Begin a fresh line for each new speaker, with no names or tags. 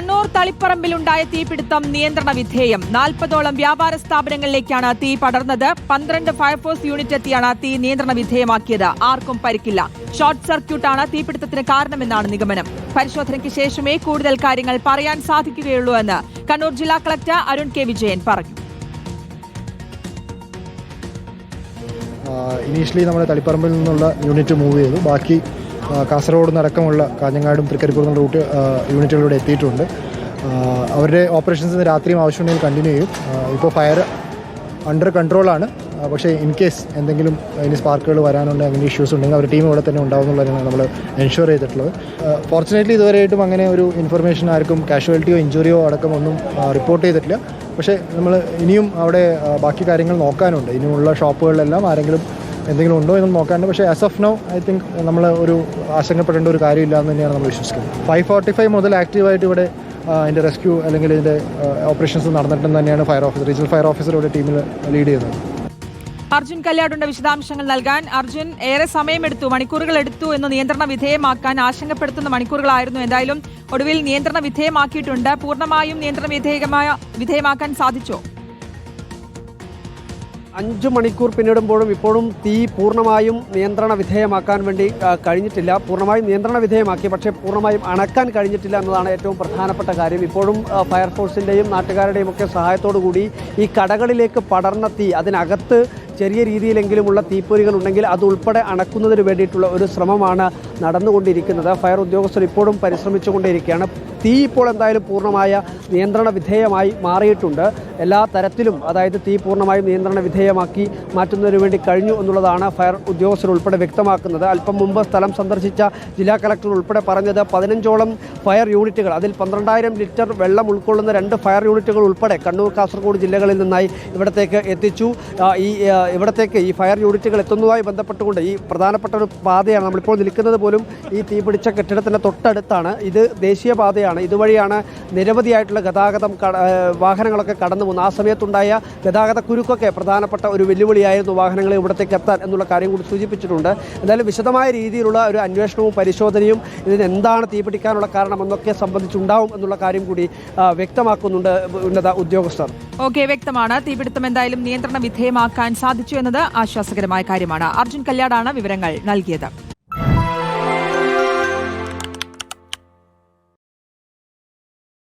കണ്ണൂർ തളിപ്പറമ്പിലുണ്ടായ തീപിടുത്തം നിയന്ത്രണ വിധേയം. 40ഓളം വ്യാപാര സ്ഥാപനങ്ങളിലേക്കാണ് തീ പടർന്നത്. 12 ഫയർഫോഴ്സ് യൂണിറ്റ് എത്തിയാണ് തീ നിയന്ത്രണ വിധേയമാക്കിയത്. ആർക്കും പരിക്കില്ല. ഷോർട്ട് സർക്യൂട്ടാണ് തീപിടുത്തത്തിന് കാരണമെന്നാണ് നിഗമനം. പരിശോധനയ്ക്ക് ശേഷമേ കൂടുതൽ കാര്യങ്ങൾ പറയാൻ സാധിക്കുകയുള്ളൂ എന്ന് കണ്ണൂർ ജില്ലാ കളക്ടർ അരുൺ കെ വിജയൻ പറഞ്ഞു.
ഇനീഷ്യലി നമ്മുടെ തളിപ്പറമ്പിൽ നിന്നുള്ള യൂണിറ്റ് മൂവ് ചെയ്തു. ബാക്കി കാസർഗോഡ് നടക്കമുള്ള കാഞ്ഞങ്ങാടും തൃക്കരിപ്പൂർ റൂട്ട് യൂണിറ്റുകളിലൂടെ എത്തിയിട്ടുണ്ട്. അവരുടെ ഓപ്പറേഷൻസ് രാത്രിയും ആവശ്യമുണ്ടെങ്കിൽ കണ്ടിന്യൂ ചെയ്യും. ഇപ്പോൾ ഫയർ അണ്ടർ കൺട്രോളാണ്. പക്ഷേ ഇൻ കേസ് എന്തെങ്കിലും ഇനി സ്പാർക്കുകൾ വരാനുണ്ട്, അങ്ങനെ ഇഷ്യൂസ് ഉണ്ടെങ്കിൽ അവരുടെ ടീം ഇവിടെ തന്നെ ഉണ്ടാവുമെന്നുള്ളതാണ് നമ്മൾ എൻഷുർ ചെയ്തിട്ടുള്ളത്. ഫോർച്ചുനേറ്റ്ലി ഇതുവരെയായിട്ടും അങ്ങനെ ഒരു ഇൻഫർമേഷൻ ആർക്കും കാഷ്വാലിറ്റിയോ ഇഞ്ചുറിയോ അടക്കം ഒന്നും റിപ്പോർട്ട് ചെയ്തിട്ടില്ല. പക്ഷേ നമ്മൾ ഇനിയും അവിടെ ബാക്കി കാര്യങ്ങൾ നോക്കാനുണ്ട്. ഇനിയുള്ള ഷോപ്പുകളിലെല്ലാം ആരെങ്കിലും എന്തെങ്കിലും ഉണ്ടോ എന്ന് നോക്കാനുണ്ട്. പക്ഷേ as of now I think നമ്മൾ ഒരു ആശങ്കപ്പെടേണ്ട ഒരു കാര്യമില്ല എന്ന് തന്നെയാണ് നമ്മൾ വിശ്വസിക്കുന്നത്. 5:45 മുതൽ ആക്റ്റീവായിട്ട് ഇവിടെ അതിൻ്റെ റെസ്ക്യൂ അല്ലെങ്കിൽ ഇതിൻ്റെ ഓപ്പറേഷൻസ് നടന്നിട്ടെന്ന് തന്നെയാണ് റീജിയണൽ ഫയർ ഓഫീസർ ഇവിടെ ടീമിൽ ലീഡ് ചെയ്യുന്നത്.
അർജുൻ കല്യാടുണ്ട് വിശദാംശങ്ങൾ നൽകാൻ. അർജുൻ, ഏറെ സമയമെടുത്തു, മണിക്കൂറുകൾ എടുത്തു എന്ന് നിയന്ത്രണ വിധേയമാക്കാൻ. ആശങ്കപ്പെടുത്തുന്ന മണിക്കൂറുകളായിരുന്നു. എന്തായാലും ഒടുവിൽ നിയന്ത്രണ വിധേയമാക്കിയിട്ടുണ്ട്. പൂർണ്ണമായും നിയന്ത്രണ വിധേയമാക്കാൻ സാധിച്ചോ?
5 മണിക്കൂർ പിന്നിടുമ്പോഴും ഇപ്പോഴും തീ പൂർണ്ണമായും നിയന്ത്രണ വിധേയമാക്കാൻ വേണ്ടി കഴിഞ്ഞിട്ടില്ല. പൂർണ്ണമായും നിയന്ത്രണ വിധേയമാക്കി, പക്ഷേ പൂർണ്ണമായും അണക്കാൻ കഴിഞ്ഞിട്ടില്ല എന്നതാണ് ഏറ്റവും പ്രധാനപ്പെട്ട കാര്യം. ഇപ്പോഴും ഫയർഫോഴ്സിൻ്റെയും നാട്ടുകാരുടെയും ഒക്കെ സഹായത്തോടു കൂടി ഈ കടകളിലേക്ക് പടർന്ന തീ, അതിനകത്ത് ചെറിയ രീതിയിലെങ്കിലുമുള്ള തീപ്പൊരികൾ ഉണ്ടെങ്കിൽ അതുൾപ്പെടെ അണക്കുന്നതിന് വേണ്ടിയിട്ടുള്ള ഒരു ശ്രമമാണ് നടന്നുകൊണ്ടിരിക്കുന്നത്. ഫയർ ഉദ്യോഗസ്ഥർ ഇപ്പോഴും പരിശ്രമിച്ചുകൊണ്ടേയിരിക്കുകയാണ്. തീ ഇപ്പോൾ എന്തായാലും പൂർണ്ണമായ നിയന്ത്രണ വിധേയമായി മാറിയിട്ടുണ്ട്. എല്ലാ തരത്തിലും, അതായത് തീ പൂർണ്ണമായും നിയന്ത്രണ വിധേയമാക്കി മാറ്റുന്നതിന് വേണ്ടി കഴിഞ്ഞു എന്നുള്ളതാണ് ഫയർ ഉദ്യോഗസ്ഥർ ഉൾപ്പെടെ വ്യക്തമാക്കുന്നത്. അല്പം മുമ്പ് സ്ഥലം സന്ദർശിച്ച ജില്ലാ കളക്ടർ ഉൾപ്പെടെ പറഞ്ഞത് 15ഓളം ഫയർ യൂണിറ്റുകൾ, അതിൽ 12,000 ലിറ്റർ വെള്ളം ഉൾക്കൊള്ളുന്ന 2 ഫയർ യൂണിറ്റുകൾ ഉൾപ്പെടെ കണ്ണൂർ, കാസർഗോഡ് ജില്ലകളിൽ നിന്നായി ഇവിടത്തേക്ക് എത്തിച്ചു. ഇവിടത്തേക്ക് ഈ ഫയർ യൂണിറ്റുകൾ എത്തുന്നതുമായി ബന്ധപ്പെട്ടുകൊണ്ട് ഈ പ്രധാനപ്പെട്ട ഒരു പാതയാണ് നമ്മളിപ്പോൾ നിൽക്കുന്നത് പോലും ഈ തീപിടിച്ച കെട്ടിടത്തിൻ്റെ തൊട്ടടുത്താണ്. ഇത് ദേശീയപാതയാണ്. ഇതുവഴിയാണ് നിരവധിയായിട്ടുള്ള വാഹനങ്ങളൊക്കെ കടന്നു പോകുന്നത്. ആ സമയത്തുണ്ടായ ഗതാഗത കുരുക്കൊക്കെ പ്രധാനപ്പെട്ട ഒരു വെല്ലുവിളിയായിരുന്നു വാഹനങ്ങളെ ഇവിടത്തേക്ക് എത്താൻ എന്നുള്ള കാര്യം കൂടി സൂചിപ്പിച്ചിട്ടുണ്ട്. എന്തായാലും വിശദമായ രീതിയിലുള്ള ഒരു അന്വേഷണവും പരിശോധനയും ഇതിന് എന്താണ് തീപിടിക്കാനുള്ള കാരണമെന്നൊക്കെ സംബന്ധിച്ചുണ്ടാവും എന്നുള്ള കാര്യം കൂടി വ്യക്തമാക്കുന്നുണ്ട് ഉന്നത ഉദ്യോഗസ്ഥർ.
ഓക്കെ, വ്യക്തമാണ്. തീപിടുത്തം എന്തായാലും നിയന്ത്രണ വിധേയമാക്കാൻ സാധിച്ചു എന്നത് ആശ്വാസകരമായ കാര്യമാണ്. അർജുൻ കല്യാടാണ് വിവരങ്ങൾ നൽകിയത്.